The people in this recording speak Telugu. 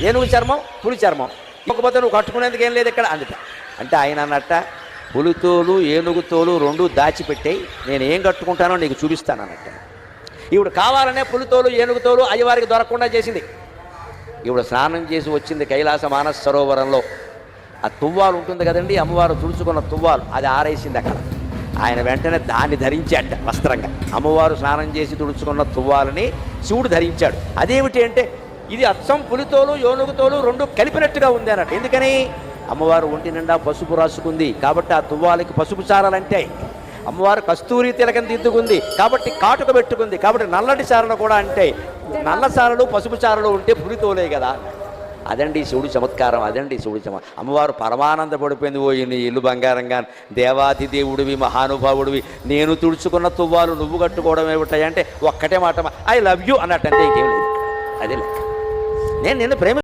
ఏనుగు చర్మం పులి చర్మం, ఇవ్వకపోతే నువ్వు కట్టుకునేందుకు ఏం లేదు ఇక్కడ అందుట. అంటే ఆయన అన్నట్ట, పులితోలు ఏనుగుతోలు రెండు దాచిపెట్టాయి, నేను ఏం కట్టుకుంటానో నీకు చూపిస్తాను అన్నట్టు. ఈవిడ కావాలనే పులితోలు ఏనుగుతోలు అయ్యవారికి దొరకకుండా చేసింది. ఈవిడ స్నానం చేసి వచ్చింది కైలాస మానస సరోవరంలో. ఆ తువ్వాలు ఉంటుంది కదండి, అమ్మవారు తుడుచుకున్న తువ్వాలు, అది ఆరేసింది అక్కడ. ఆయన వెంటనే దాన్ని ధరించాట వస్త్రంగా. అమ్మవారు స్నానం చేసి తుడుచుకున్న తువ్వాలని శివుడు ధరించాడు. అదేమిటి అంటే ఇది అచ్చం పులితోలు ఏనుగుతోలు రెండు కలిపినట్టుగా ఉంది అన్నట్టు. ఎందుకని? అమ్మవారు ఒంటి నిండా పసుపు రాసుకుంది కాబట్టి ఆ తువ్వాలకి పసుపు చారలంటే. అమ్మవారు కస్తూరి తిలకం దిద్దుకుంది కాబట్టి కాటుక పెట్టుకుంది కాబట్టి నల్లటి చారలు కూడా అంటే. నల్ల చారలు పసుపు చారలు ఉంటే పులితోలే కదా. అదండి శివుడు చమత్కారం, అదండి శివుడు అమ్మవారు పరమానంద పడిపోయింది. ఓ నీ ఇల్లు బంగారంగా, దేవాది దేవుడివి, మహానుభావుడివి, నేను తుడుచుకున్న తువ్వాలు నువ్వు కట్టుకోవడం ఏమిటాయి అంటే ఒక్కటే మాట, ఐ లవ్ యూ అన్నట్టు, అంటే ఇంకేం లేదు. అదే లెక్క. నేను నిన్ను ప్రేమ